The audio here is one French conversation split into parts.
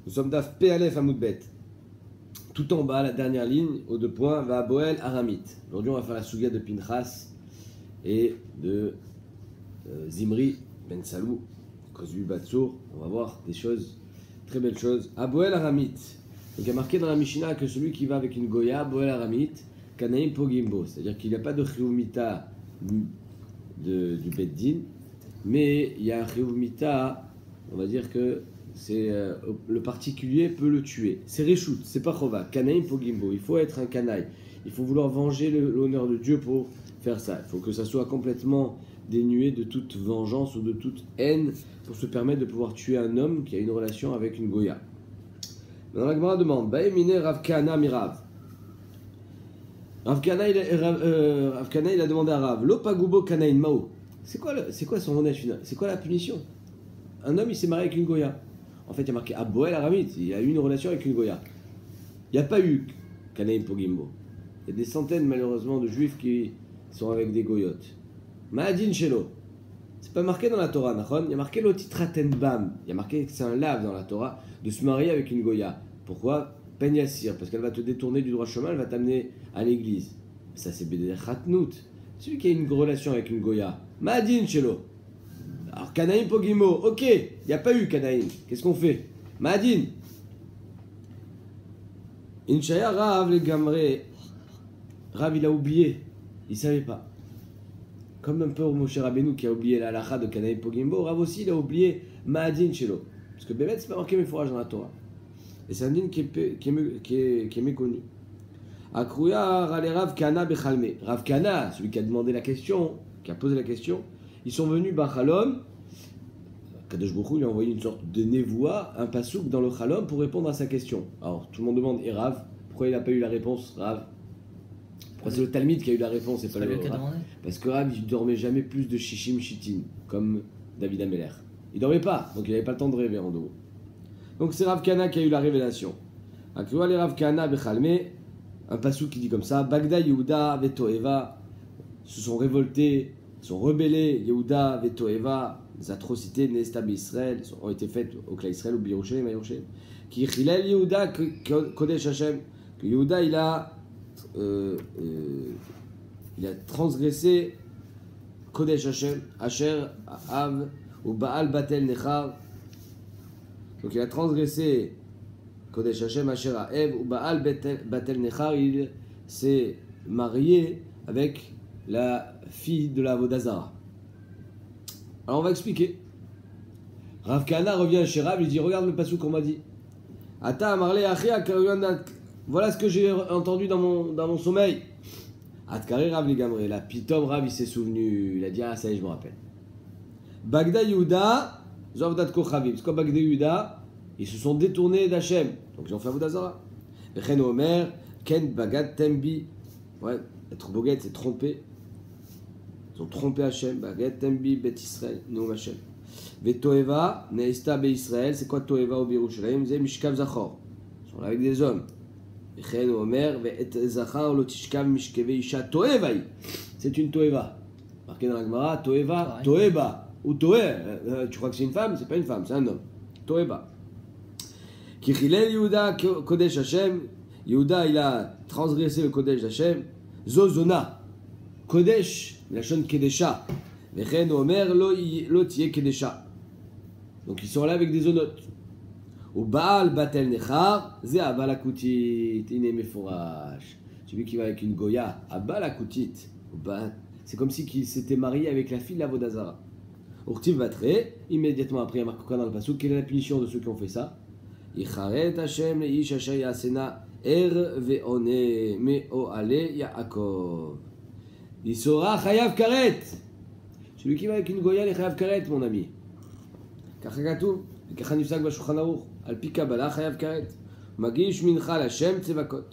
Nous sommes d'Af P-Alef Amoudbet. Tout en bas, la dernière ligne, aux 2 points, va à Boel Aramit. Aujourd'hui, on va faire la souga de Pinchas et de Zimri Ben Salou, Kozbi Batsour. On va voir des choses, très belles choses. À Boel Aramit. Donc, il y a marqué dans la Mishnah que celui qui va avec une Goya, Boel Aramit, Kanaim Pogimbo. C'est-à-dire qu'il n'y a pas de Chiyuvmita du Beddin, mais il y a un Chiyuvmita, on va dire que c'est le particulier peut le tuer. C'est Réchout, c'est pas Chova. Kanaim Pogimbo. Il faut être un canaille. Il faut vouloir venger l'honneur de Dieu pour faire ça. Il faut que ça soit complètement dénué de toute vengeance ou de toute haine pour se permettre de pouvoir tuer un homme qui a une relation avec une Goya. Maintenant, la Gemara demande Baemine Rav Kahana Mirav. Rav Kahana il a demandé à Rav Lopagubo Kanain Mao. C'est quoi son honnête final? C'est quoi la punition? Un homme il s'est marié avec une Goya. En fait, il y a marqué Aboel Aramit, il a eu une relation avec une Goya. Il n'y a pas eu Kanaim Pogimbo. Il y a des centaines, malheureusement, de juifs qui sont avec des goyotes. Ma'adin Shelo. C'est pas marqué dans la Torah, Nachon. Il y a marqué Lotitraten Bam. Il y a marqué que c'est un lave dans la Torah de se marier avec une Goya. Pourquoi? Pen Yassir. Parce qu'elle va te détourner du droit chemin, elle va t'amener à l'église. Ça, c'est Beder Khatnout. Celui qui a une relation avec une Goya. Ma'adin Shelo. Alors, Kanaim Pogimo, ok, il n'y a pas eu Kanaim. Qu'est-ce qu'on fait? Ma'adin. Inchaya Rav le Gamre. Rav, il a oublié. Il ne savait pas. Comme un peu Moshe Rabbeinu qui a oublié la halakha de Kanaim Pogimbo, Rav aussi, il a oublié Ma'adin Shelo. Parce que Bémet, c'est pas marqué mes fourrages dans la Torah. Et c'est un din qui est méconnu. Akrouya Rale Rav Kana Bechalme. Rav Kana, celui qui a demandé la question, qui a posé la question, ils sont venus Bachalom. Kadosh Baruch Hu lui a envoyé une sorte de névoie, un pasouk dans le Chalom pour répondre à sa question. Alors tout le monde demande, et Rav, pourquoi il n'a pas eu la réponse, Rav? Pourquoi c'est le Talmid qui a eu la réponse et pas le Rav? Parce que Rav, il ne dormait jamais plus de Shishim Shitin, comme David Ameler. Il ne dormait pas, donc il n'avait pas le temps de rêver en dos. Donc c'est Rav Kana qui a eu la révélation. Akroua le Rav Kana Bechalme, un pasouk qui dit comme ça, Bagda Yehuda Vetoeva se sont révoltés, sont rebellés, Yehuda, Vetoeva, les atrocités Nesta Israël ont été faites au Clan Israël, ou Birushalayim, à Yerushalayim. Qui Chilel Yehuda Kodesh Hashem, que Yehuda il a transgressé Kodesh Hashem, Asher Av ou Baal Batel Nechar. Donc il a transgressé Kodesh Hashem, Asher Av ou Baal Batel Nechar. Il s'est marié avec la fille de la Vodazara. Alors on va expliquer. Rav Kahana revient chez Rav, il dit regarde le passouk qu'on m'a dit. Ata Amarle Achia, voilà ce que j'ai entendu dans mon sommeil. Atkari Rav Ligamre, la pitom Rav il s'est souvenu, il a dit ah ça y est je me rappelle. Bagda Yehuda, Zovdat Kochavim, c'est quoi Bagda Yehuda? Ils se sont détournés d'Hachem, donc ils ont fait Vodazara. Bechen Omer, Ken Bagad Tembi, ouais, être boguette c'est tromper. Ils ont trompé Hachem, Baguette, Tembi, Bet Israël, Noum Hachem. Vetoeva, Neista Be Israël, c'est quoi Toeva au Birushalayim? C'est Mishkav Zachor. Ils sont là avec des hommes. Echen Omer, Ve'et Zachar, Lotishkav, Mishkeve Isha, Toevaï. C'est une Toeva. Marqué dans la Gemara, Toeva, Toeba. Ou Toe, tu crois que c'est une femme? C'est pas une femme, c'est un homme. Toeba. Kichilel Yehuda, Kodesh Hachem. Yehuda, il a transgressé le Kodesh Hachem. Zozona. Kodesh, la chaîne Kedesha. Vechen Omer lo tiye Kedesha. Donc ils sont là avec des onotes. Ou Baal Batel Nechar, ze Abalakutit, Iné Meforash. Celui qui va avec une Goya, Abalakutit. C'est comme si il s'était marié avec la fille de la Vodazara. Urtiv Batre, immédiatement après, il y a marqué dans le Passouk, quelle est la punition de ceux qui ont fait ça? Yicharet Hashem le Ish Asher Yasena Er Ve'one Meo Ale Yaakov. Il sera Chayav Karet. Celui qui va avec une Goya, il est Chayav Karet, mon ami. Kachagatou, Kachanifsak Bashulchan Aruch, Alpi Kabbalah, Chayav Karet. Magish Mincha Lashem Tzevakot.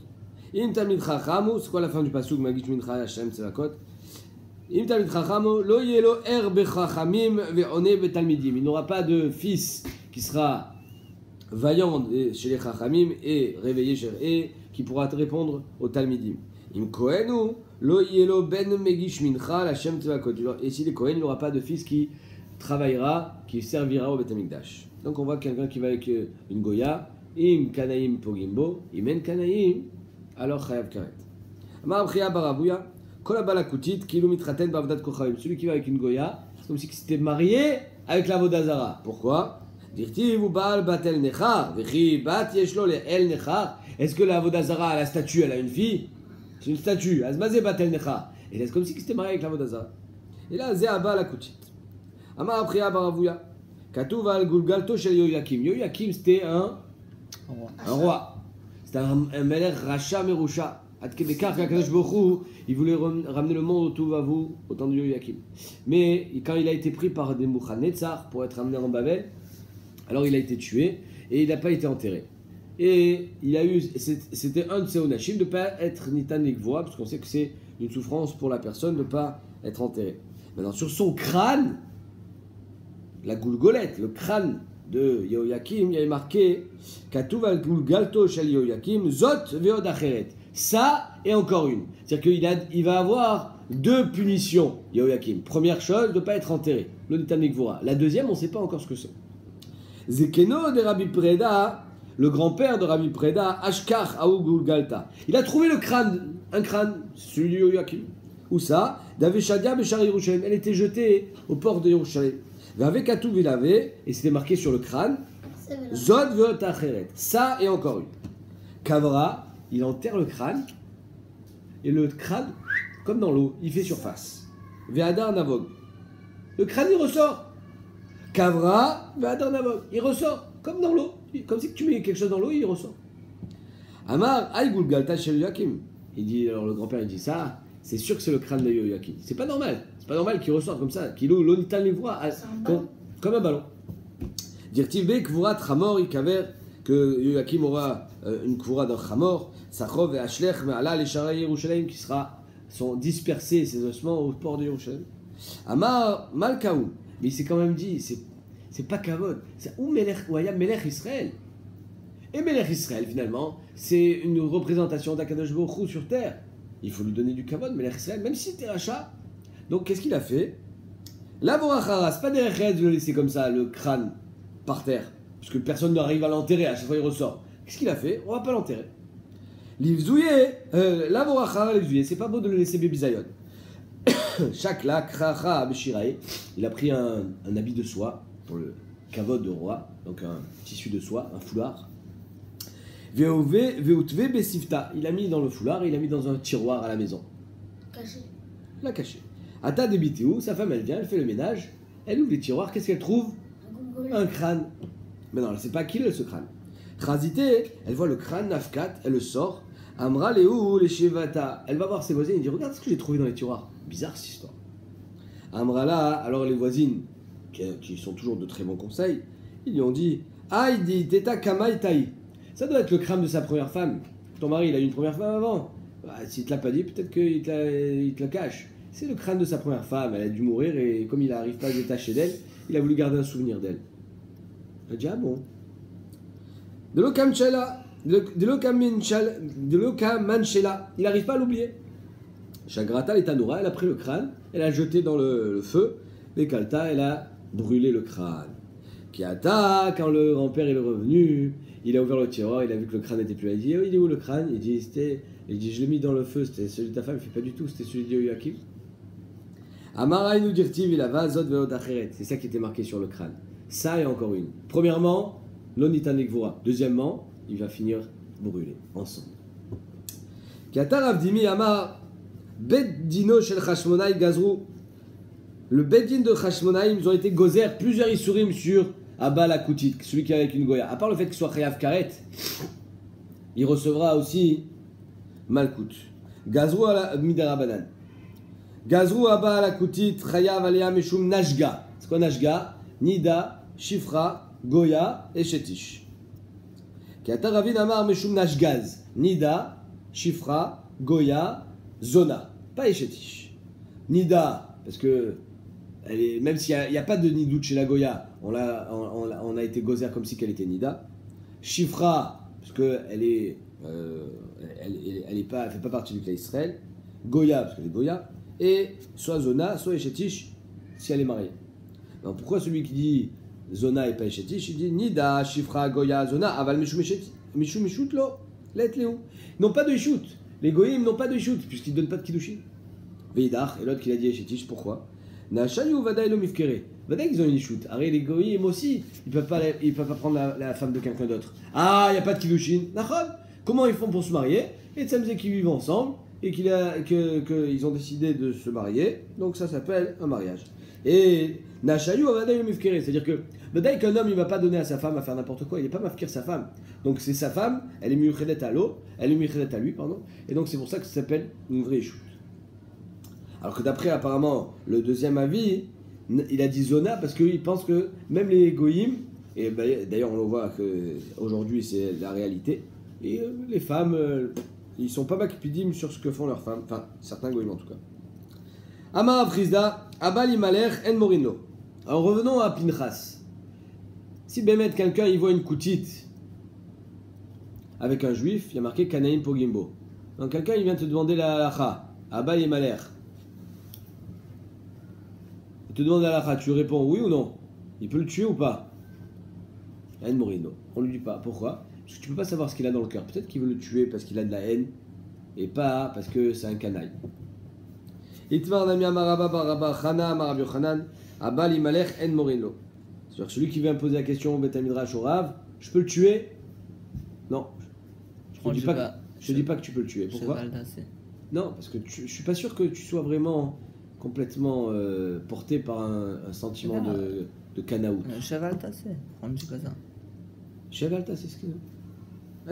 Im Talmid Chachamu, c'est quoi la fin du pasuk? Magish Mincha Lashem Tzevakot. Im Talmid Chachamu, Lo Yelo Er Bechachamim Ve'one Betalmidim. Il n'aura pas de fils qui sera vaillant chez les Chachamim et réveillé chez et qui pourra répondre aux Talmidim. Im Kohenu. Lo yelo ben megish mincha la shem tzvakot. Et si les Kohen, il n'aura pas de fils qui travaillera, qui servira au Beth Amikdash. Donc on voit quelqu'un qui va avec une Goya, Im Kanaim Pogimbo, Imen Kanaim, alors Chayav Karet. Amar Abchia Barabouya, Kol Abalakutit, Kilou Mitraten Bavdat Kochavim. Celui qui va avec une Goya, c'est comme si il s'était marié avec la Vodazara. Pourquoi? Dirtiv ou Baal Batel Nechar, Vechi Bat Yeshlo le El Nechar. Est-ce que la Vodazara, la statue, elle a une fille? C'est une statue, Azmazé Batel Nechar. Et c'est comme si il s'était marié avec la Vodazara. Et là, Zé Abalakutit. Amar Abchia Barabouya, Katouv al Gulgalto Shel Yoyakim. Yoyakim, c'était un roi. C'était un Melech Racha Merusha. Il voulait ramener le monde au Touvavou, au temps de Yoyakim. Mais quand il a été pris par des Nebuchadnezzar pour être amené en Babel, alors il a été tué et il n'a pas été enterré. Et il a eu, c'était un de ses onachim de ne pas être Nitan Nikvoa, parce qu'on sait que c'est une souffrance pour la personne de ne pas être enterré. Maintenant, sur son crâne, la goulgolette, le crâne de Yoyakim, il y avait marqué Katouv al Gulgalto shel Yoyakim, Zot veod acheret. Ça et encore une. C'est-à-dire qu'il va avoir deux punitions, Yoyakim. Première chose, de ne pas être enterré, le Nitan Nikvoa. La deuxième, on ne sait pas encore ce que c'est. Zekeno de Rabbi Preda, le grand-père de Rabbi Preda, Ashkar Aou Gulgalta. Il a trouvé le crâne, un crâne, celui de Yoyakim. Où ça? Daveshadia Beshar Yerushalayim. Elle était jetée au port de Yerushalayim. Avec Atouv, il avait, et c'était marqué sur le crâne, Zod veot acheret. Ça et encore une. Kavra, il enterre le crâne, et le crâne, comme dans l'eau, il fait surface. Ve'adar navog. Le crâne, il ressort. Kavra, ve'adar navog. Il ressort, comme dans l'eau. Comme si tu mets quelque chose dans l'eau, il ressort. Amar, aïgoul galta shel Yoyakim. Il dit, alors le grand-père, il dit ça, c'est sûr que c'est le crâne de Yoyakim. C'est pas normal. C'est pas normal qu'il ressorte comme ça. Qu'il l'onitan les voit comme un ballon. Dire-t-il, Kvurat Chamor, Ikaver, que Yoyakim aura une Kvura d'un Chamor, Sachov et Ashlech, mais Allah, les Sharai Yerushalayim, qui sont dispersés, ces ossements, au port de Yerushalayim. Amar Malkaou, mais il s'est quand même dit, c'est pas Kavod, c'est où Melech Israël. Et Melech Israël, finalement, c'est une représentation d'Akadosh Baruch Hu sur terre. Il faut lui donner du Kavod, Melech Israël, même si c'était rachat. Donc, qu'est-ce qu'il a fait? La Vorachara, c'est pas des rêves de le laisser comme ça, le crâne, par terre, parce que personne n'arrive à l'enterrer, à chaque fois il ressort. Qu'est-ce qu'il a fait? On va pas l'enterrer. L'Ivzouye, la Vorachara, l'Ivzouye, c'est pas beau de le laisser Bébizayon. Chakla, Kracha, Beshirae, il a pris un habit de soie, pour le kavod de roi, donc un tissu de soie, un foulard. Veutve Besifta, il a mis dans le foulard et il a mis dans un tiroir à la maison. Caché. L'a caché. Ata Debitéou, sa femme elle vient, elle fait le ménage, elle ouvre les tiroirs, qu'est-ce qu'elle trouve? Un crâne. Mais non, elle ne sait pas qui est ce crâne. Chazité, elle voit le crâne, Nafkat, elle le sort. Amra Léou, les Shevata, elle va voir ses voisines, elle dit regarde ce que j'ai trouvé dans les tiroirs. Bizarre cette histoire. Amra là, alors les voisines, qui sont toujours de très bons conseils, ils lui ont dit Aïdi, Teta Kamai Tai. Ça doit être le crâne de sa première femme. Ton mari, il a eu une première femme avant. Bah, s'il ne te l'a pas dit, peut-être qu'il te le cache. C'est le crâne de sa première femme, elle a dû mourir et comme il n'arrive pas à se détacher d'elle, il a voulu garder un souvenir d'elle. Elle a dit ah bon. De l'Okamanchela, il n'arrive pas à l'oublier. Chagrata et Tanoura, elle a pris le crâne, elle a jeté dans le feu, et Kalta, elle a brûlé le crâne. Kiata, quand le grand-père est revenu, il a ouvert le tiroir, il a vu que le crâne n'était plus là. Il dit oh, il est où le crâne? Il dit je l'ai mis dans le feu, c'était celui de ta femme, il ne fait pas du tout, c'était celui de Yoyakim. Amarai nous dirtiv il a zot veod acheret. C'est ça qui était marqué sur le crâne. Ça et encore une. Premièrement, l'onitan nikvura. Deuxièmement, il va finir brûlé ensemble. Katar avdimi amar bet dino shel Chashmonaï gazrou. Le beddin de Chashmonaï, ils ont été gozer plusieurs isurim sur Abba la Koutit, celui qui est avec une goya. À part le fait qu'il soit chayav karet, il recevra aussi malkout. Gazrou ala midarabanan. Gazrou Abba la Koutit, chayav alea meshum nashga. C'est quoi nashga? Nida, Shifra, Goya et Shetish. Katar avin amar meshum nashgaz. Nida, Shifra, Goya, Zona. Pas Shetish. Nida, parce que même s'il n'y a pas de nidout chez la Goya, on a été gozer comme si qu'elle était Nida. Shifra, parce qu'elle est, elle fait pas partie du clan Israël. Goya, parce qu'elle est Goya. Et soit Zona, soit Eshetish, si elle est mariée. Alors pourquoi celui qui dit Zona et pas Eshetish, il dit Nida, Shifra, Goya, Zona, Aval Mishum Mishut, lo, let Léo. Ils n'ont pas de Ishut. Les Goyim n'ont pas de Ishut, puisqu'ils ne donnent pas de Kiddushin. Veidach, et l'autre qui a dit Eshetish, pourquoi Nachayu, Vadaï, lo Mifkere. Vadaï, ils ont une Ishut. Arrête, les Goyim aussi, ils ne peuvent pas prendre la femme de quelqu'un d'autre. Ah, il n'y a pas de Kiddushin. Nachon. Comment ils font pour se marier? Et Tzamzé qui vivent ensemble, et qu'ils ont décidé de se marier, donc ça s'appelle un mariage. Et Nachayu Avadai Mifkere, c'est-à-dire que Vadaï qu'un homme il ne va pas donner à sa femme à faire n'importe quoi, il n'est pas mafkir sa femme. Donc c'est sa femme, elle est miuchedet à l'eau, elle est miuchedet à lui, pardon, et donc c'est pour ça que ça s'appelle une vraie échoute. Alors que d'après apparemment le deuxième avis, il a dit Zona parce qu'il pense que même les goyim, et d'ailleurs on le voit qu'aujourd'hui c'est la réalité, et les femmes, ils sont pas makpidim sur ce que font leurs femmes, enfin certains goyim en tout cas. Amar Afrizda, Abal Imaler En Morino. Alors revenons à Pinchas. Si Bémet, quelqu'un il voit une koutite avec un juif, il y a marqué Kanaïm Pogimbo. Donc quelqu'un il vient te demander la halacha, Abal Imaler. Il te demande la halacha, tu réponds oui ou non? Il peut le tuer ou pas? En Morino. On lui dit pas. Pourquoi? Parce que tu peux pas savoir ce qu'il a dans le cœur. Peut-être qu'il veut le tuer parce qu'il a de la haine et pas parce que c'est un canaille. Itmar Nami Amaraba Baraba Chana Amarab Yochanan Abal Imalech En Morino. C'est-à-dire celui qui vient poser la question au Betamidrash au Rav, je peux le tuer? Non. Je te dis pas que tu peux le tuer. Pourquoi? Non, parce que je suis pas sûr que tu sois vraiment complètement porté par un sentiment de canaout. Cheval tassé, on dit pas ça. Cheval tassé, c'est ce que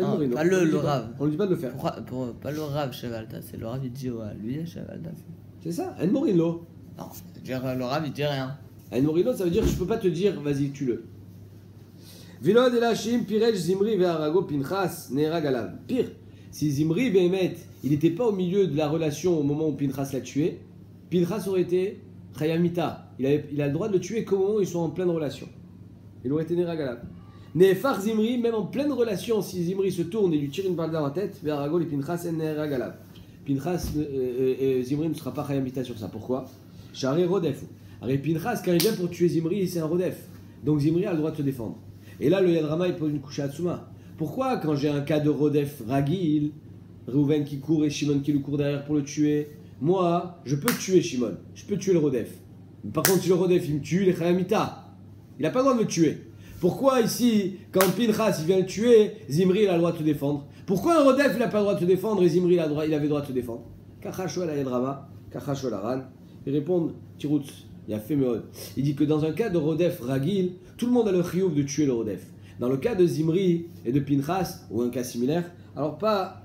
Non, pas le Rav. On ne dit pas de le faire. Pas le Rav cheval tassé, le Rav il dit ouais, lui il cheval tassé. C'est ça, En Morino. Non, le Rav il dit rien. En Morino, ça veut dire que je peux pas te dire, vas-y, tue-le. Vilod Elashim, Pirej, Zimri, Ve'arago, Pinchas, Nera Galav. Pire, si Zimri, Behemet, il n'était pas au milieu de la relation au moment où Pinchas l'a tué, Pinchas aurait été Chayamita. Il a le droit de le tuer qu'au moment où ils sont en pleine relation. Il aurait été Nera Galav. Nefar Zimri, même en pleine relation, si Zimri se tourne et lui tire une balle dans la tête, Ve'arago, les Pinchas, Nera Galav. Pinchas et Zimri ne sera pas Chayamita sur ça. Pourquoi? Charé Rodef. Alors Pinchas, quand il vient pour tuer Zimri, c'est un Rodef. Donc Zimri a le droit de se défendre. Et là, le Yadrama, il pose une couche à Hatsuma. Pourquoi, quand j'ai un cas de Rodef Ragil, Reuven qui court et Shimon qui le court derrière pour le tuer, moi, je peux tuer Shimon, je peux tuer le Rodef. Par contre, si le Rodef, il me tue, il est Chayamita. Il n'a pas le droit de me tuer. Pourquoi ici, quand Pinchas il vient le tuer, Zimri il a le droit de se défendre? Pourquoi un Rodef il n'a pas le droit de se défendre et Zimri il avait le droit de se défendre? Kachashol à Yadrama, Kachashol à Ran. Ils répondent, Tiroutz, il a fait Meod. Il dit que dans un cas de Rodef Ragil, tout le monde a le chiyuv de tuer le Rodef. Dans le cas de Zimri et de Pinchas, ou un cas similaire, alors pas,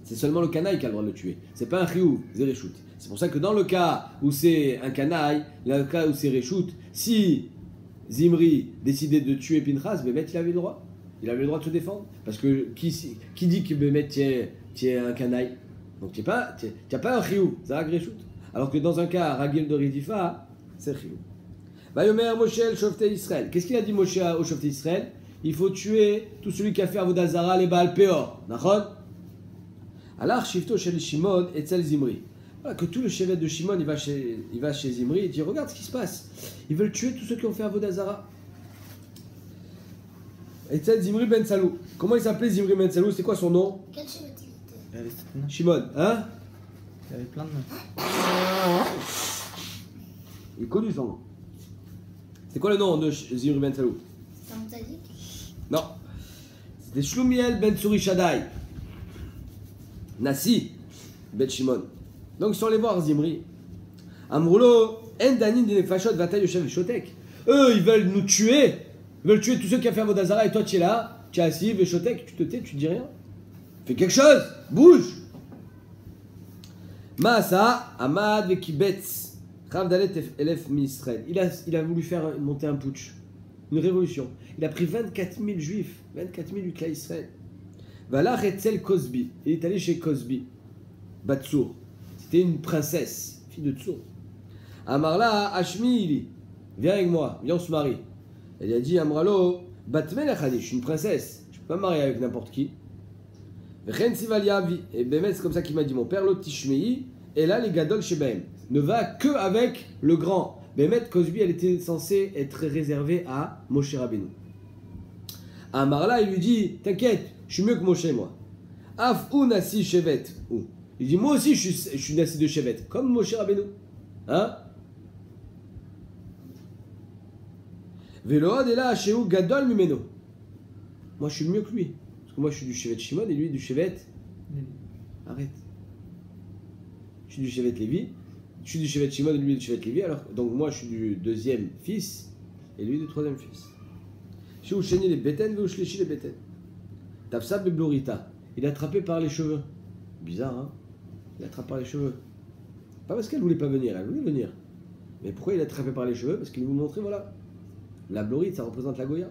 c'est seulement le canaille qui a le droit de le tuer. C'est pas un chiyuv, c'est Réchout. C'est pour ça que dans le cas où c'est un canaille, dans le cas où c'est Réchout, si Zimri décidait de tuer Pinchas, Bémet il avait le droit. Il avait le droit de se défendre. Parce que qui dit que Bémet tu es un canaille? Donc tu n'as pas un chiyuv, c'est un Réchout. Alors que dans un cas, Ragil de Ridifa, c'est chiyuv. Vayomer Moshe el Shofte Israël. Qu'est-ce qu'il a dit Moshe au Shofte Israël? Il faut tuer tout celui qui a fait Avodah Zara les Baal Peor. Nachon? Alors Shifto Shel Shimon et Tzel Zimri. Voilà, que tout le chevet de Shimon il va chez Zimri et dit regarde ce qui se passe. Ils veulent tuer tous ceux qui ont fait Avodah Zara. Et Tzel Zimri Ben Salou. Comment il s'appelait Zimri Ben Salou? C'est quoi son nom? Quel chevet il était? Shimon, hein? Il y avait plein de noms. Il est connu son nom. C'est quoi le nom de Zimri Ben Salou? C'est un tzaddik? Non. C'était Shlumiel Ben Tsuri Shaddai. Nassi Ben Shimon. Donc ils sont allés voir Zimri. Amroulo, En Danin Dinefashot Vatay Yoshev Shotek. Eux, ils veulent nous tuer. Ils veulent tuer tous ceux qui ont fait Avodah Zara et toi tu es là, tu es assis, Veshotek, tu te tais, tu dis rien. Fais quelque chose, bouge. Maasa, Amad Vekibetz, Chavdalet Elef Misraël. Il a voulu faire monter un putsch, une révolution. Il a pris 24 000 juifs, 24 000 Ukla Israël. Vala Retzel Cosbi. Il est allé chez Cosbi, Batsour. C'était une princesse, fille de Tsour. Amarla Hashmi, viens avec moi, viens on se marie. Elle a dit Amralo, Batmel Achadi, je suis une princesse, je ne peux pas me marier avec n'importe qui. Et Bémet, c'est comme ça qu'il m'a dit mon père, l'autre Tishmei, et là les Gadol Shebahem. Ne va que avec le grand, Bémet Cosby, elle était censée être réservée à Moshe Rabbeinu. À Marla, il lui dit, t'inquiète, je suis mieux que Moshe, moi. Af ou nasi shevet. Il dit, moi aussi, je suis nasi de shevet, comme Moshe Rabbeinu. Hein? Veload est là, chez Gadol Mimeno. Moi, je suis mieux que lui. Parce que moi, je suis du Shevet Shimon et lui du Shevet. Arrête. Je suis du Shevet Lévi. Je suis du Shevet Shimon et lui du Shevet Lévi. Alors, donc, moi, je suis du deuxième fils et lui du troisième fils. Chez Usheni les Beten, Veushleshi les Beten. Tafsa Beblorita. Il est attrapé par les cheveux. Bizarre, hein? Il est attrapé par les cheveux. Pas parce qu'elle voulait pas venir, elle voulait venir. Mais pourquoi il est attrapé par les cheveux? Parce qu'il vous montrait, voilà. La blorite, ça représente la Goya.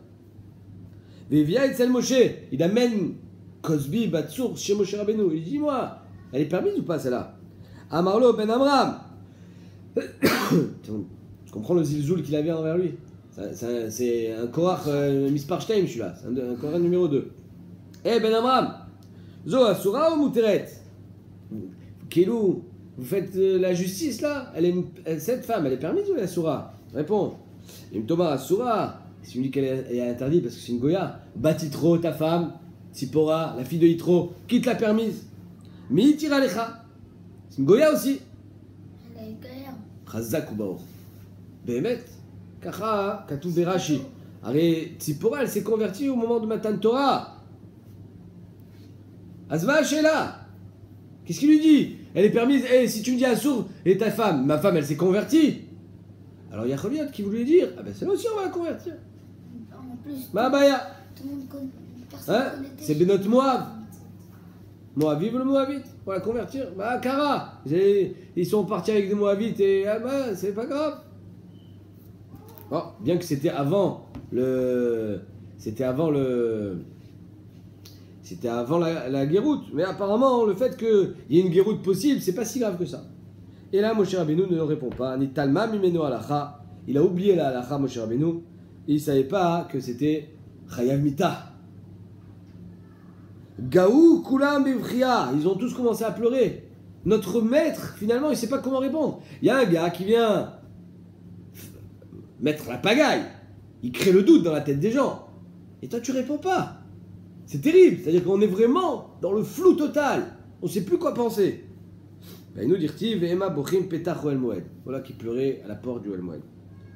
Vivia et Tsel Moshe, il amène Cosby, Batsour, chez Moshe Rabbeinu. Il dit, moi, elle est permise ou pas celle-là? Amarlo Ben Amram. Tu comprends le zilzoul qu'il avait envers lui? C'est un Korach Misparstein, celui-là. C'est un Korach numéro 2. Eh Ben Amram, Zo Asura ou Mouteret? Kelou, vous faites la justice là? Cette femme, elle est permise ou Asura? Réponds. Il me tombe à Asura. Si tu me dis qu'elle est interdite parce que c'est une Goya, Batitro, ta femme, Tsipora, la fille de Yitro, qui te l'a permise? Mi tira lecha. C'est une Goya aussi. Elle est Goya. Chazak ou Baor. Behemet. Kacha, Katou Berashi. Allez, Tsipora, elle s'est convertie au moment de Matan Torah. Azva Shela. Qu'est-ce qu'il lui dit? Elle est permise. Eh, si tu me dis Assour, et ta femme, ma femme, elle s'est convertie. Alors il y a Choliot qui voulait dire, ah ben celle aussi on va la convertir. En plus, Mabaya. tout le monde connaît. Personne Hein? connaît. C'est Benot Moab. Moaviv le Moabite, pour la convertir. Bah Kara, ils sont partis avec des Moabites et ah bah c'est pas grave. Bon, bien que c'était avant la guéroute, mais apparemment le fait qu'il y ait une guéroute possible, c'est pas si grave que ça. Et là, Moshe Rabbeinu ne répond pas. Ni Talma Mimeno Alacha. Il a oublié la Alacha, Moshe Rabbeinu. Et il ne savait pas que c'était Chayav Mita. Gaou Kulam Bivchia. Ils ont tous commencé à pleurer. Notre maître, finalement, il ne sait pas comment répondre. Il y a un gars qui vient mettre la pagaille. Il crée le doute dans la tête des gens. Et toi, tu réponds pas. C'est terrible. C'est-à-dire qu'on est vraiment dans le flou total. On ne sait plus quoi penser. Et nous dirti Vehema Bochim Petach Oel Moed. Voilà qui pleurait à la porte du Oel Moed.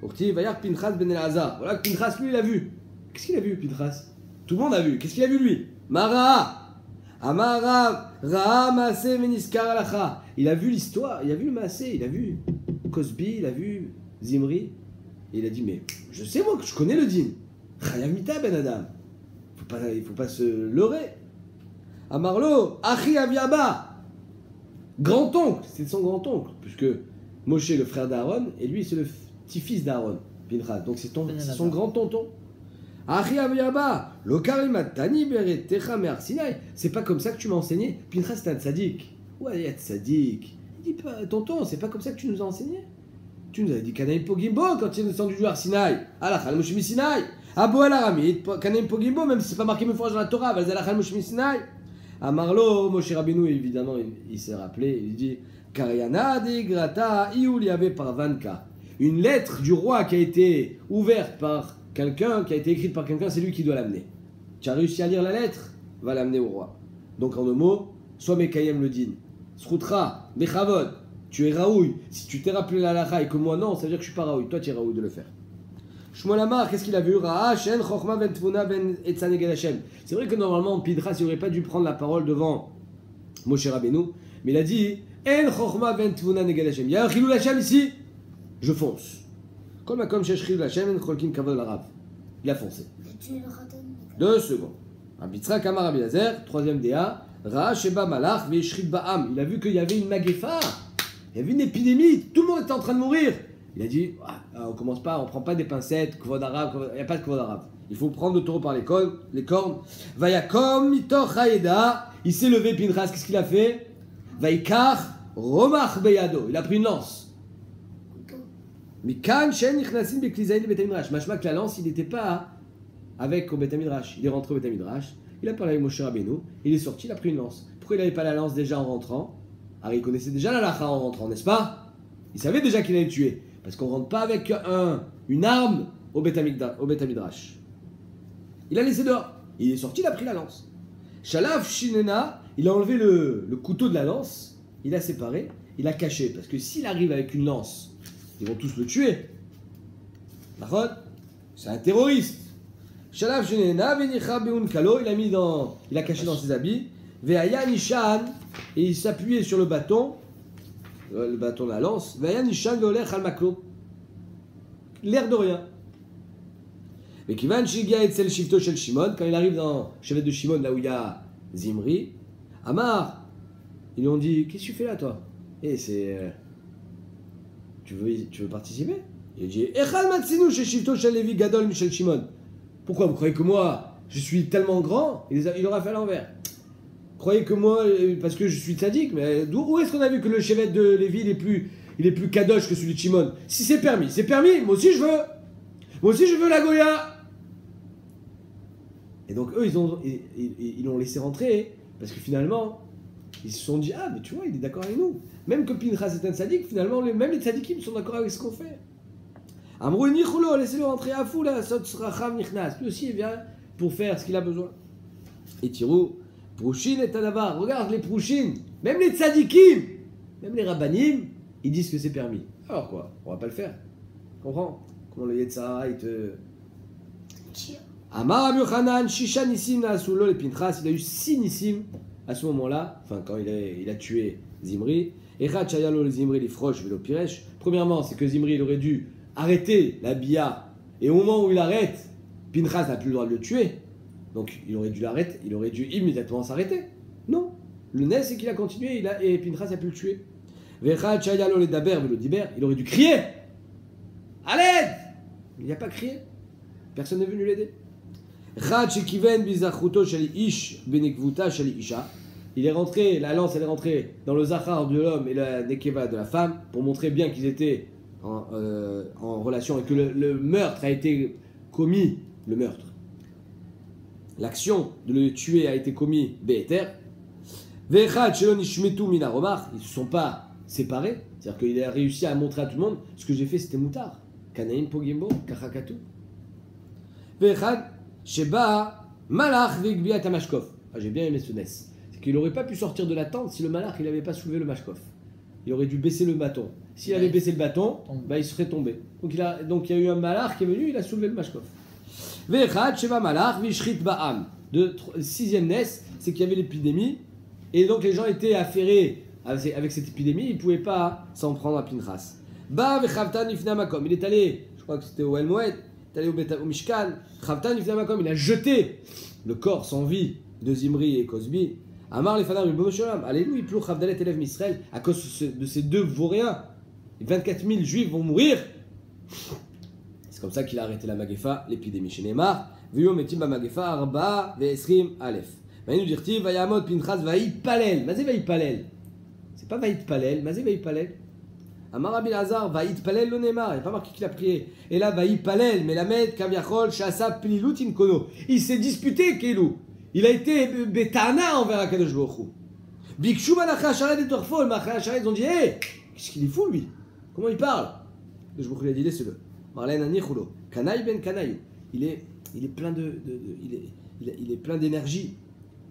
Urti Vayar Pinchas Ben Elazar. Voilà que Pinchas lui il a vu. Qu'est-ce qu'il a vu Pinchas? Tout le monde a vu. Qu'est-ce qu'il a vu lui? Mara Amara Ra Maaseh Meniskar Alacha. Il a vu l'histoire, il a vu le Maaseh, il a vu Cosby, il a vu Zimri. Et il a dit mais je sais moi que je connais le din. Chayav Mita Ben Adam. Il faut pas se leurrer. Amarlo Achi Aviaba. Grand-oncle, c'est son grand-oncle, puisque Moshe est le frère d'Aaron, et lui c'est le petit-fils d'Aaron, Pinchas, donc c'est son grand-tonton. C'est pas comme ça que tu m'as enseigné. Pinchas c'est un tzaddik. Ouais, il y a tzaddik. Il dit pas, tonton, c'est pas comme ça que tu nous as enseigné. Tu nous as dit Kanaim Pogimbo quand il est descendu du Arsinaï. Alachal Moshe Misinaï. Abou El Aramid, Kanaim Pogimbo, même si c'est pas marqué une fois dans la Torah, Alachal Moshe Misinaï. Amarlo, Moshe Rabbeinu, évidemment, il s'est rappelé, il dit Karyana de Grata Iuliave Parvanka. Une lettre du roi qui a été ouverte par quelqu'un, qui a été écrite par quelqu'un, c'est lui qui doit l'amener. Tu as réussi à lire la lettre, va l'amener au roi. Donc en deux mots, soit Mekayem le din, Srutra, Bechavod, tu es Raoui. Si tu t'es rappelé la lacha et que moi non, ça veut dire que je suis pas Raoui. Toi tu es Raoui de le faire. Shmuel Amar, qu'est-ce qu'il a vu? Shen Chochma ben Tvuna ben Etzan Eged Hashem. C'est vrai que normalement, Pinchas n'aurait pas dû prendre la parole devant Moshe Rabbeinu, mais il a dit En Chochma ben Tvuna Eged Hashem. Il y a un Chilul Hashem ici, je fonce. Comme Makom Shesh Chilul Hashem, En Cholkin Kavod l'Arabe. Il a foncé. 2 secondes. Abitzrak Amar Rabbi Lazer, troisième DA, Ra Sheba Malach Veishrit Ba'am. Il a vu qu'il y avait une magefa, il y avait une épidémie, tout le monde était en train de mourir. Il a dit, on commence pas, on prend pas des pincettes, kvod arabe, il n'y a pas de kvod arabe. Il faut prendre le taureau par les cornes. Vayakom mitoch haïda, il s'est levé, Pinchas, qu'est-ce qu'il a fait? Vaikar romach beyado, il a pris une lance. Mikan shen nichnasin beklizaïd betamidrash. Machma que la lance, il n'était pas avec au betamidrash. Il est rentré au betamidrash, il a parlé avec Moshe Rabbeinu, il est sorti, il a pris une lance. Pourquoi il n'avait pas la lance déjà en rentrant? Alors il connaissait déjà la lacha en rentrant, n'est-ce pas? Il savait déjà qu'il allait le tuer. Parce qu'on ne rentre pas avec une arme au Beth Midrash. Il a laissé dehors. Il est sorti, il a pris la lance. Shalaf Shinena, il a enlevé le couteau de la lance, il a séparé, il a caché. Parce que s'il arrive avec une lance, ils vont tous le tuer. D'accord? C'est un terroriste. Shalaf Shinena, Venicha Beun Kalo, il a caché dans ses habits. Veaya Nishan, et il s'appuyait sur le bâton de la lance. Veaya Nishan Veolech al Maklo. L'air de rien. Mais Kivan Shigia Etzel Shifto Shel Shimon, quand il arrive dans le chevet de Shimon, là où il y a Zimri, Amar, ils lui ont dit: qu'est-ce que tu fais là, toi? Et c'est. Tu veux participer? Il a dit: Echal Matsinu Shel Shifto Shel Levi Gadol Michel Shimon. Pourquoi vous croyez que moi, je suis tellement grand? Il aura fait à l'envers. Vous croyez que moi, parce que je suis tzaddik, mais où est-ce qu'on a vu que le chevet de Lévi il est plus kadosh que celui de Shimon? Si c'est permis, moi aussi je veux. Moi aussi je veux la Goya. Et donc eux, ils l'ont laissé rentrer, parce que finalement, ils se sont dit: ah, mais tu vois, il est d'accord avec nous. Même que Pinchas est un tzaddik, finalement, même les tzaddikim sont d'accord avec ce qu'on fait. Amrou Nichulo, laissez-le rentrer à fou là, Sot Sracham Nichnas. Lui aussi, il vient pour faire ce qu'il a besoin. Et Tirou, Prouchine et Tadavar, regarde les Prouchines, même les tzaddikim, même les rabbanim, ils disent que c'est permis. Alors quoi? On va pas le faire. Comprends? Comment le Yetzara, il te. Amar Rabbi Yochanan, Shisha Nissim Naasulo le Pinchas, il a eu 6 Nissim à ce moment-là, enfin quand il a tué Zimri. Echad Shayalo le Zimri, les Frosh, Velo Piresh. Premièrement, c'est que Zimri, il aurait dû arrêter la Bia, et au moment où il arrête, Pinchas n'a plus le droit de le tuer. Donc il aurait dû l'arrêter, il aurait dû immédiatement s'arrêter. Non. Le nez, c'est qu'il a continué, et Pinchas a pu le tuer. Vechad Shayalo le Daber, Velo Diber, il aurait dû crier à l'aide. Il n'a pas crié. Personne n'est venu l'aider. Il est rentré, la lance elle est rentrée dans le zachar de l'homme et la nekeva de la femme pour montrer bien qu'ils étaient en relation et que le meurtre a été commis, l'action de le tuer a été commis Be'eter. Ils ne se sont pas séparés, c'est-à-dire qu'il a réussi à montrer à tout le monde: ce que j'ai fait c'était moutard. Kanaim Pogimbo, Kachakatu. Vechad Sheba Malach Vigbiat Amashkov. Ah, j'ai bien aimé ce nes. C'est qu'il n'aurait pas pu sortir de la tente si le Malach il n'avait pas soulevé le Mashkov. Il aurait dû baisser le bâton. S'il avait baissé le bâton, il serait tombé. Donc il y a eu un Malach qui est venu, il a soulevé le Mashkov. Vechad Sheba Malach Vishrit Ba'am. De 6e nes, c'est qu'il y avait l'épidémie et donc les gens étaient affairés avec cette épidémie, ils ne pouvaient pas s'en prendre à Pinchas. Ba Vechavtan Ifna Makom. Il est allé, je crois que c'était au El Moed, il est allé au Mishkan. Chavtan Ifna Makom, il a jeté le corps sans vie de Zimri et Cosbi. Amar les Fadar Ribono Shalom. Alléluia, plou Chavdalet Elef Misraël, à cause de ces deux vauriens. 24 000 juifs vont mourir. C'est comme ça qu'il a arrêté la Magefa, l'épidémie chez Neymar. Vio metim ba Magefa, Arba, Ve'esrim, Aleph. Vaïnu dirti, Vayamot, Pinchas, Vaïpalel. Mazé Vaïpalel. C'est pas Vaïpalel, Mazé Vaïpalel. Amar Rabbi Lazar, Vaïpalel lo Neymar. Il n'y a pas marqué qu'il a prié. Et là, Vaïpalel, Melamed, Kaviachol, Shasa, Pililut, Inkono. Il s'est disputé, Kelou. Il a été Betana envers Akadosh Baruch Hu. Bikshu Malacha Sharet et Torfo, le Malacha Sharet, ils ont dit: hé, qu'est-ce qu'il est fou, lui? Comment il parle? Akadosh Baruch Hu lui a dit: laissez-le. Marlène Anichulo. Kanaï ben Kanaï. Il est plein il est plein d'énergie.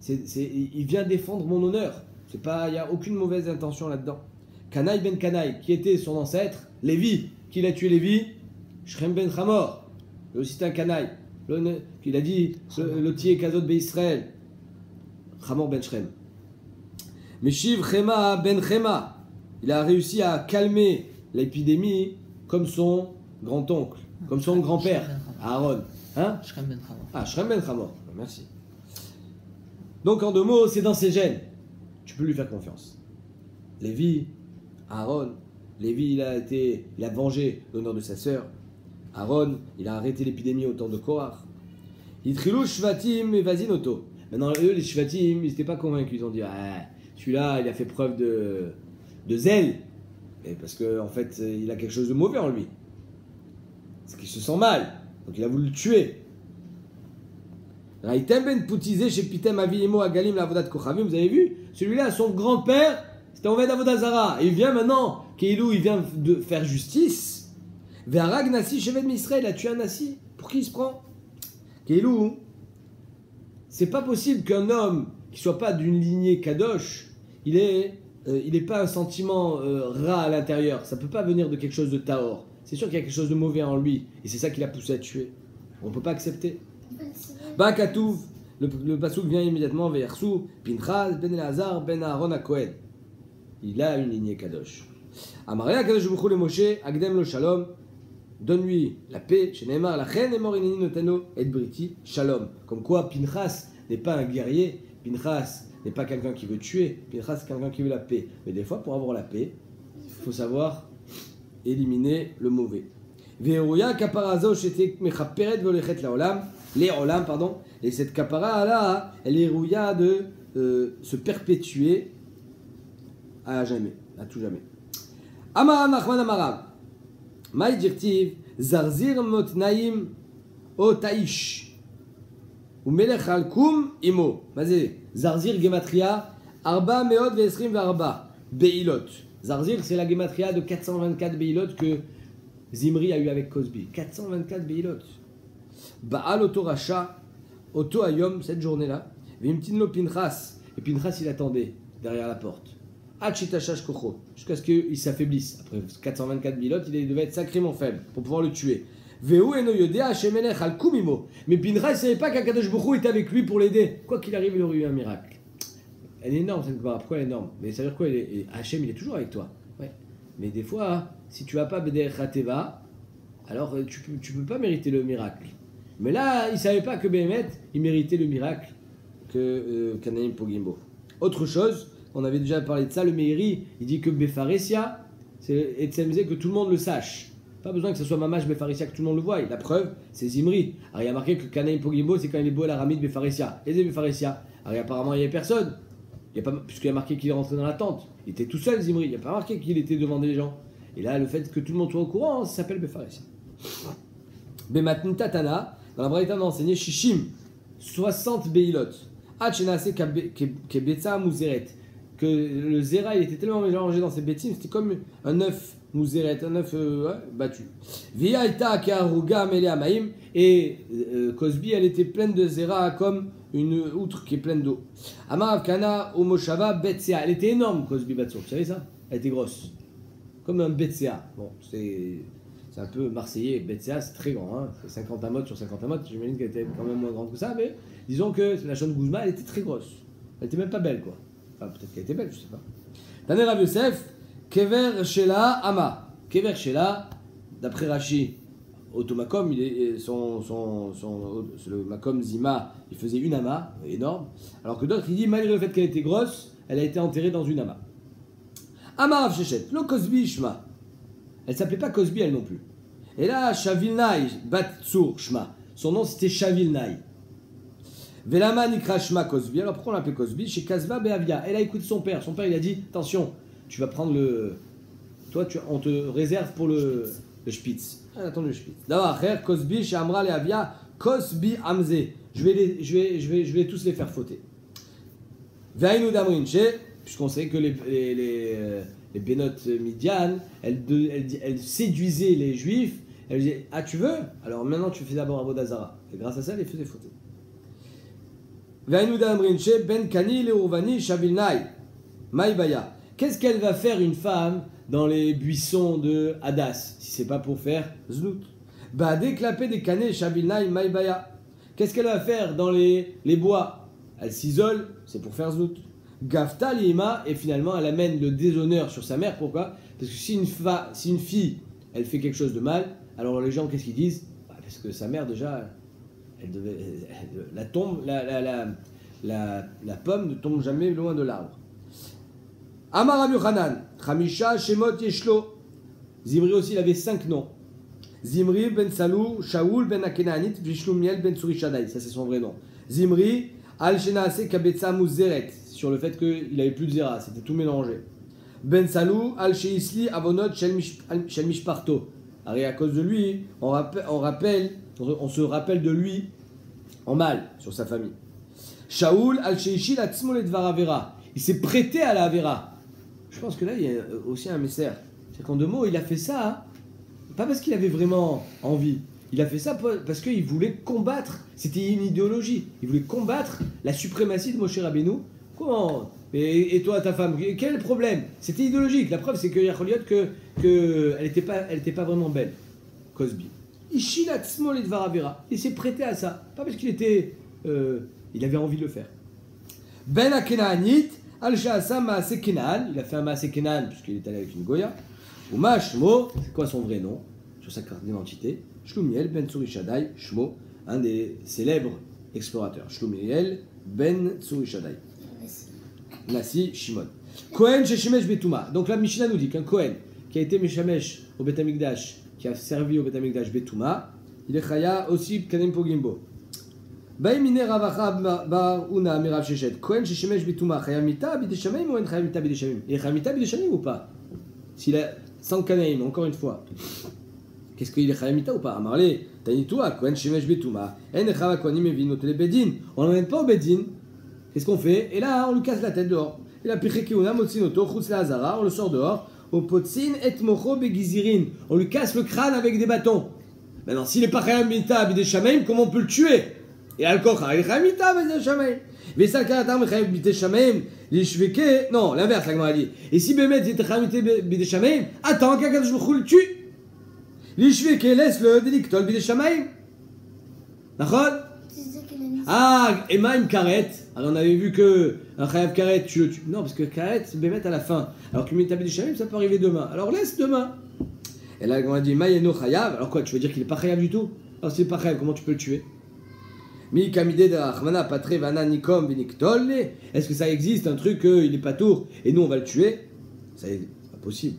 Il vient défendre mon honneur. Il n'y a aucune mauvaise intention là-dedans. Kanaï ben Kanaï, qui était son ancêtre, Lévi, qui l'a tué Lévi, Shrem ben Hamor, lui aussi c'est un Kanaï, qu'il a dit, Lotier Kazot be Israël, Hamor ben Shrem. Meshiv Chema ben Chema, il a réussi à calmer l'épidémie comme son grand-oncle, comme son grand-père, Aaron. Hein? Shrem ben Hamor. Ah, Shrem ben Hamor, merci. Donc en 2 mots, c'est dans ses gènes. Tu peux lui faire confiance. Lévi, Aaron, Lévi il a vengé l'honneur de sa sœur. Aaron, il a arrêté l'épidémie au temps de Korach. Yitrilou Shvatim et Vazinoto. Maintenant, eux, les Shvatim, ils n'étaient pas convaincus. Ils ont dit: ah, celui-là, il a fait preuve de zèle. Et parce qu'en fait, il a quelque chose de mauvais en lui. Parce qu'il se sent mal. Donc il a voulu le tuer. Raïtem ben Poutisé chez Pitem Avimo Agalim la Avodat Kochavim. Vous avez vu? Celui-là, son grand-père, c'était Oved Avodah Zara. Et il vient maintenant, Keilou, il vient de faire justice. Ve'arag nasi shevet Misraël, il a tué un nasi. Pour qui il se prend? Keilou, c'est pas possible qu'un homme qui soit pas d'une lignée kadosh, il ait pas un sentiment rat à l'intérieur. Ça peut pas venir de quelque chose de tahor. C'est sûr qu'il y a quelque chose de mauvais en lui, et c'est ça qui l'a poussé à tuer. On peut pas accepter. Ba Katouv, le pasuk vient immédiatement vers Sou, Pinchas ben Elazar ben Aaron HaKohen. Il a une lignée kadosh. Amaria kadosh b'chou le Moshe, Agdem lo Shalom. Donne-lui la paix, chez Neymar, la reine est mort inini notano et briti, shalom. Comme quoi, Pinchas n'est pas un guerrier, Pinchas n'est pas quelqu'un qui veut tuer, Pinchas c'est quelqu'un qui veut la paix. Mais des fois, pour avoir la paix, il faut savoir éliminer le mauvais. Ve'eruya kaparazo shetek mechaperet ve'olechet laolam, les olam, pardon, et cette kapara là, elle est rouya de se perpétuer à jamais, à tout jamais. Amara Nachman Amara. Maï dirtiv, zarzir motnaim o taïsh. Ou melech halkum imo. Vas-y, zarzir gematria, arba meot ve'esrim ve'arba. Beilot. Zarzir, c'est la gematria de 424 beilot que Zimri a eu avec Cosby. 424 beilot. Baal oto racha, oto ayom, cette journée-là. Vimtin lo Pinchas. Et Pinchas, il attendait derrière la porte. Jusqu'à ce qu'il s'affaiblisse. Après 424 bilotes, il devait être sacrément faible pour pouvoir le tuer. Mais Pinchas ne savait pas qu'Akadosh Baruch Hu était avec lui pour l'aider. Quoi qu'il arrive, il aurait eu un miracle. Elle est énorme cette Gemara. Pourquoi elle est énorme? Mais ça veut dire quoi? Hachem, il est toujours avec toi. Ouais. Mais des fois, si tu vas pas Beder Khateva, alors tu peux pas mériter le miracle. Mais là, il ne savait pas que Béhémet, il méritait le miracle que Kanaïm Pogimbo. Autre chose, on avait déjà parlé de ça, le Meiri, il dit que Befaresia, c'est Etzemze, que tout le monde le sache. Pas besoin que ce soit Mamash Befaresia, que tout le monde le voie. La preuve, c'est Zimri. Alors il y a marqué que Kanaïm Pogimbo, c'est quand il est beau à l'aramide Befaresia. Et c'est Befaresia. Alors apparemment, il n'y avait personne. Puisqu'il y a marqué qu'il est rentré dans la tente. Il était tout seul, Zimri. Il n'y a pas marqué qu'il était devant des gens. Et là, le fait que tout le monde soit au courant, ça s'appelle Befaresia. Bematn Tatana, dans la Braïta, on a enseigné Shishim, 60 Beilot. Hachenase Kebetza Muzeret. Que le zera il était tellement mélangé dans ses bêtises, c'était comme un œuf mouzeret, un œuf battu. Via ita karuga melea maim, et Cosby elle était pleine de zera comme une outre qui est pleine d'eau. Amar kana umoshava betsea, elle était énorme Cosby Batsour, vous savez ça? Elle était grosse, comme un betsea. Bon, c'est un peu marseillais, betsea c'est très grand, hein? C'est 50 amotes sur 50 amotes, j'imagine qu'elle était quand même moins grande que ça, mais disons que la chaîne Gouzma elle était très grosse, elle était même pas belle quoi. Enfin, peut-être qu'elle était belle, je sais pas. Taner Rav Yosef, Kever Shela Ama. Kever Shela, d'après Rashi, Automakom, le Makom Zima, il faisait une ama, énorme. Alors que d'autres, il dit, malgré le fait qu'elle était grosse, elle a été enterrée dans une ama. Ama Rav Shechet, lo Cosby Shma. Elle s'appelait pas Cosby, elle non plus. Et là, Shavilnaï, Batsur Shma. Son nom c'était Shavilnaï. Velama Nikra Shma Cosby. Alors pourquoi on l'appelait Cosby? Chez Kasva Beavia. Elle a écouté son père. Son père il a dit attention, tu vas prendre le. Toi, on te réserve pour le Spitz. Ah, attends le Spitz. D'abord, frère Cosby chez Amra et Avia, Cosby Amze. Je vais tous les faire fauter. Vainu Damrinche, puisqu'on sait que les Bénotes Midian, elles séduisaient les Juifs. Elles disaient ah tu veux? Alors maintenant tu fais d'abord Avodazara. Et grâce à ça, elles les faisaient fauter. Qu'est-ce qu'elle va faire une femme dans les buissons de Hadas si c'est pas pour faire znout? Bah déclaper des canets shabilnaï maïbaya. Qu'est-ce qu'elle va faire dans les bois? Elle s'isole, c'est pour faire znout. Gafta lima, et finalement elle amène le déshonneur sur sa mère. Pourquoi? Parce que si une fille elle fait quelque chose de mal, alors les gens qu'est-ce qu'ils disent? Bah, parce que sa mère déjà la pomme ne tombe jamais loin de l'arbre. Amar Rabbi Yochanan, Chamisha Shemot Yeshlo. Zimri aussi, il avait 5 noms. Zimri ben Salou, Shaoul ben Akenanit, Vishlumiel ben Surishadai. Ça c'est son vrai nom. Zimri, Al Shenaase Kabetza Muzeret. Sur le fait qu'il n'avait plus de zera, c'était tout mélangé. Ben Salou, Al Sheisli Avonot Shel Mishparto. Et à cause de lui, on se rappelle de lui en mal sur sa famille. Shaoul al-Sheishi la Dvaravera. Il s'est prêté à la Avera. Je pense que là, il y a aussi un mystère. C'est qu'en 2 mots, il a fait ça pas parce qu'il avait vraiment envie. Il a fait ça parce qu'il voulait combattre, c'était une idéologie. Il voulait combattre la suprématie de Moshe Rabbeinu. Comment? Et toi, ta femme, quel est le problème? C'était idéologique. La preuve, c'est qu'il y a que elle était pas vraiment belle. Cosby. Il s'est prêté à ça. Pas parce qu'il il avait envie de le faire. Ben Akenaanit, Al-Sha'asa Maase Kenan. Il a fait un Maase Kenan puisqu'il est allé avec une Goya. Ou Shmo, c'est quoi son vrai nom sur sa carte d'identité? Shlumiel Ben Tsurishadai, Shmo, un des célèbres explorateurs. Shlumiel Ben Tsurishadai. Nasi Shimon. Kohen Sheshemesh Betuma. Donc la Mishnah nous dit qu'un Kohen qui a été Meshamesh au Bet Amikdash, qui a servi au Bet Amikdash Betuma, il est Chaya aussi Kanem Pogimbo. Baïmine Ravacha Bar Una Mirav Sheshet. Kohen Sheshemesh Betuma, Chaya Mita Bideshamim ou en Chaya Mita Bideshamim? Il est Chaya Mita Bideshamim ou pas? S'il a 100 Kanaïm, encore une fois. Qu'est-ce qu'il est Chayamita ou pas? Amarle, Tanitoua, Kohen Shemesh Betuma, En Echava Kohanim Evin, Otele Bedin. On l'emmène pas au Bedin. Qu'est-ce qu'on fait? Et là, on lui casse la tête dehors. Il a piché Kiuna, Motsinoto, Chutz la Hazara, on le sort dehors. Au Potsin et Mocho Begizirin. On lui casse le crâne avec des bâtons. Maintenant, s'il n'est pas Chayamita Bideshamim, comment on peut le tuer? Et encore, Chayamita Bideshamim. Vesal Karatam Chayam Bideshamim, l'Ishveke. Non, l'inverse, la Gemara dit. Et si Bémet était Chayamita Bideshamim, attends qu'Akadosh Baruch Hu le tue. L'Ishveke laisse-le délictol Bideshamim. D'accord? Ah, Emma une carrette. Alors on avait vu que un Chayav carrette, tu le tues. Non, parce que carrette, c'est Bémet à la fin. Alors que Mita Bideshamim, ça peut arriver demain. Alors laisse demain. Et là, on a dit Mayeno Chayav. Alors quoi, tu veux dire qu'il n'est pas Chayav du tout? Alors s'il n'est pas Chayav, comment tu peux le tuer? Mi kamide de Achmana patre vana nikom viniktol. Est-ce que ça existe un truc il n'est pas tour et nous on va le tuer? C'est pas possible.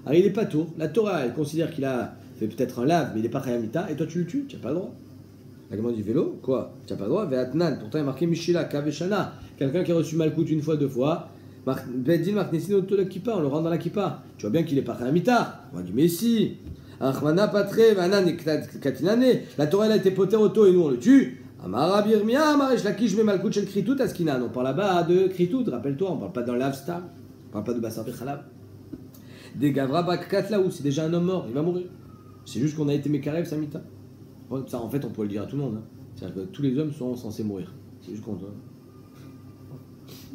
Alors il n'est pas tour. La Torah elle considère qu'il a fait peut-être un lave mais il n'est pas Chayamita et toi tu le tues, tu n'as pas le droit. La commande du vélo, quoi? Tu n'as pas le droit. Ve'atnan, pourtant il est marqué Mishila Kaveshana. Quelqu'un qui a reçu Malkout une fois, deux fois. Bedin Marknessin Oto la Kippa, on le rentre dans la Kippa. Tu vois bien qu'il n'est pas Chayamita. On dit mais si. Achmana patre vana katinane. La Torah elle a été poter auto et nous on le tue. Amara Birmia, Amaresh Lakish me Malkout shel Kritout Askinan. On parle là-bas de Kritout, rappelle-toi, on parle pas d'un lave stam, on parle pas de Bassar Bechalab. Des Gavra Bakkat là où c'est déjà un homme mort, il va mourir. C'est juste qu'on a été Mekarev Samita. Ça en fait on peut le dire à tout le monde. Hein. C'est-à-dire que tous les hommes sont censés mourir. C'est juste qu'on doit.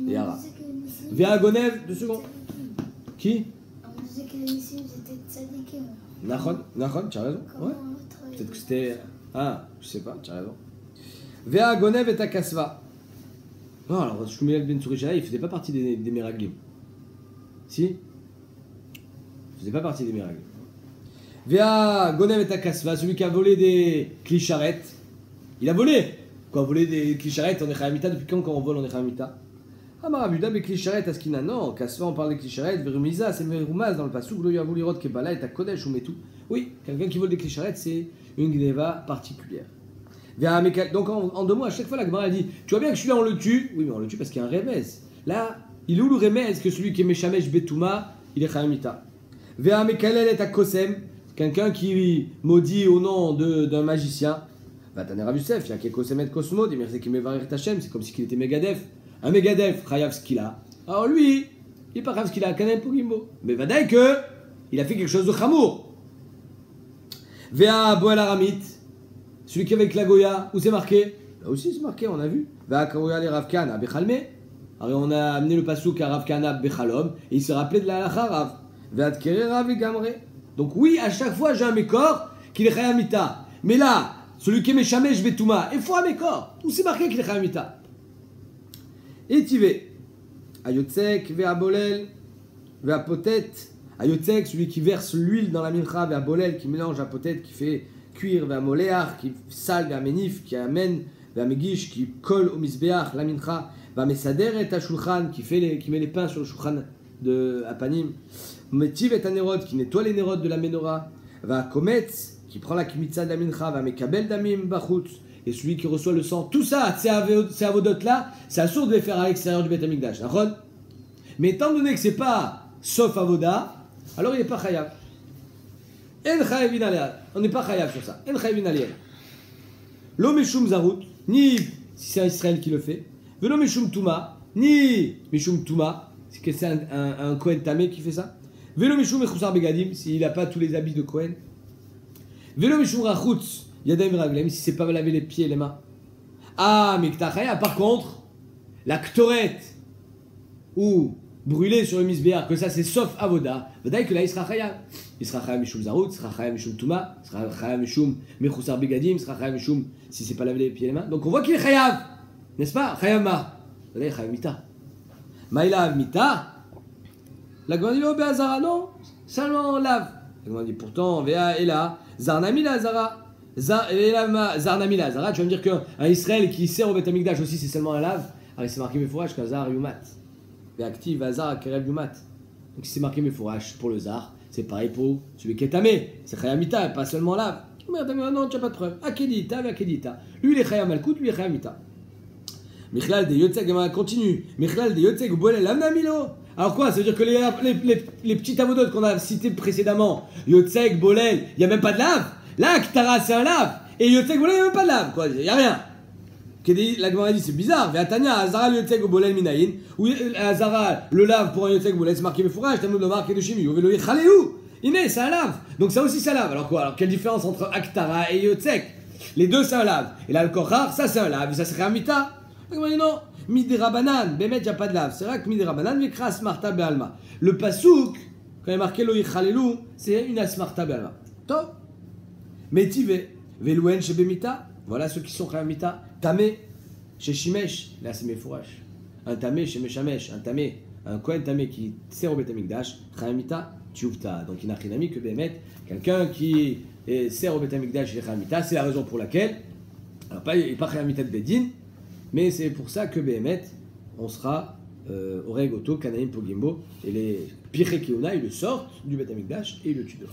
Et Ara. Via Gonev, 2 secondes. Qui? On disait que les missiles étaient tzadikim. Nachon, tu as raison. Ouais. Peut-être que c'était. Ah, je sais pas, tu as raison. Vea Gonev et Akasva. Non, alors Shmuel Ben Tsurishadai, il faisait pas partie des Meraglim. Si? Il faisait pas partie des Meraglim. Vea Gonev et Akasva, celui qui a volé des clicharettes. Il a volé! Quoi, volé des clicharettes, on est Chayamita, depuis quand on vole on est Chayamita? Ah, Marabuda, mais clicharettes, Askina, non, Kasva, on parle des clicharettes, Verumiza, c'est Merumaz dans le Passouk, Lo Yavulirot Kebala et Kodesh ou Metou. Oui, quelqu'un qui vole des clicharettes, c'est une gneva particulière. Donc en 2 mots, à chaque fois la Gemara dit tu vois bien que celui-là on le tue. Oui mais on le tue parce qu'il y a un remez. Là, il est où le remez que celui qui est Meshamesh Betuma, il est Chayamita. Vea Mekalel et Akosem, quelqu'un qui maudit au nom d'un magicien. Vataner Rav Yosef, il y a Kekosem et Kosmo, des Merzek Mevarir Tachem, c'est comme si il était Megadef. Un Megadef, Chayav Skila. Alors lui, il n'est pas Chayav Skila, Kanem Pogimbo. Mais Vadaï que il a fait quelque chose de Chamour. Vea Boel Aramit. Celui qui est avec la Goya, où c'est marqué? Là aussi c'est marqué, on a vu. Va Karoya les Rav Kana Bechalme. Alors on a amené le pasouk à Rav Kana Bechalom et il se rappelait de la halakha Rav. Va Adkere Rav et Gamre. Donc oui, à chaque fois j'ai un Mekor qui est Chayamita. Mais là, celui qui est Meshamesh Betuma, il faut un Mekor. Où c'est marqué qu'il est Chayamita? Et Tivé. Ayotzek, Vea Bolel, Vea Potet. Ayotzek, celui qui verse l'huile dans la mincha, Vea Bolel, qui mélange à Potet, qui fait cuire vers Moléar, qui sale vers Menif, qui amène vers Megish, qui colle au Misbeach, la mincha, vers Mesader et Ashulchan, qui met les pains sur le Shulchan de Apanim, Metiv et Anerod, qui nettoie les nérodes de la menorah, vers Kometz, qui prend la kimitza de la mincha, vers Mekabel Damim Bachut, et celui qui reçoit le sang. Tout ça, ces avodotes là, c'est assourd de les faire à l'extérieur du Beth Amikdash, d'accord? Mais étant donné que c'est pas sauf avoda, alors il n'est pas chayav. En chayavin alea. On n'est pas chayav sur ça. En chayavin alea. Lo meshum zarut, ni si c'est un Israël qui le fait. Velo meshum tuma, ni meshum tuma, c'est un Kohen tamé qui fait ça. Velo meshum echusar begadim, s'il n'a pas tous les habits de Kohen. Velo mishum rachutz, yadayim raglaim, si c'est pas laver les pieds et les mains. Ah, mais ktachaya, par contre, la ktoret, ou brûler sur le misbéar, que ça c'est sauf avoda, vadaï que là il sera chaya. Il sera chaya mishum zarut, il sera chaya mishum tuma, il sera chaya mishum mechusar begadim, il sera chaya mishum si c'est pas laver les pieds et les mains. Donc on voit qu'il est chayav, n'est-ce pas? Chayav ma. Vadaï chayav mita. Maïla mita. La Gemara dit oh be'azara, non, seulement on lave. La Gemara dit pourtant, vea et là, zarnami la azara. Zarnami la azara, tu vas me dire qu'un Israël qui sert au Beth Amikdash aussi c'est seulement un lave. Alors c'est marqué mefourash qu'un zar yumat. Active Hazar Kerev Yumat. Donc si c'est marqué Mefourash pour le Zar, c'est pareil pour celui qui est tamé. C'est Chayamita, pas seulement lave. Non, tu n'as pas de preuve. Akedita, Akedita. Lui il est Chayamalkout, lui il est Chayamita. Michlal de Yotzeg, continue. Michlal de Yotzeg, Bolel, Lamnamilo. Alors quoi? Ça veut dire que les petits avodotes qu'on a cités précédemment, Yotzeg, Bolel, il n'y a même pas de lave. Là, Ktara c'est un lave. Et Yotzeg, Bolel, il n'y a même pas de lave. Quoi, il n'y a rien. La Gemara dit c'est bizarre. Ve'atania Azara le yotzeg ou bolel minayin. Ou Azara le lave pour un yotzeg bolel, c'est marqué mefourage. T'as le marqué de chimie. Ou velo yichaleu. Iné, c'est un lave. Donc ça aussi ça lave. Alors quoi? Alors quelle différence entre Aktara et yotzeg? Les deux c'est un lave. Et là le kochar, ça c'est un lave. Et ça c'est Ramita. La Gemara dit non. Midi rabanan. Bémet, il n'y a pas de lave. C'est vrai que midi rabanan, vekra asmarta be'alma. Le pasouk, quand il est marqué lo yichalelu, c'est une asmarta be'alma. Top. Metive. Velouen chez Bemita. Voilà ceux qui sont Ramita. Tamé, chez Shimesh, là c'est Mefourash. Un tamé chez Meshamesh, un tamé, un Kohen tamé qui sert au Beth Amikdash, Chayamita, Tchouvta. Donc il n'a rien ami que Bémet, quelqu'un qui sert au Beth Amikdash et Chayamita, c'est la raison pour laquelle, alors pas Chayamita de Bedin, mais c'est pour ça que Bémet, on sera au Regoto, Kanaïm Pogimbo, et les Piré Keuna, ils le sortent du Beth Amikdash et ils le tuent dehors.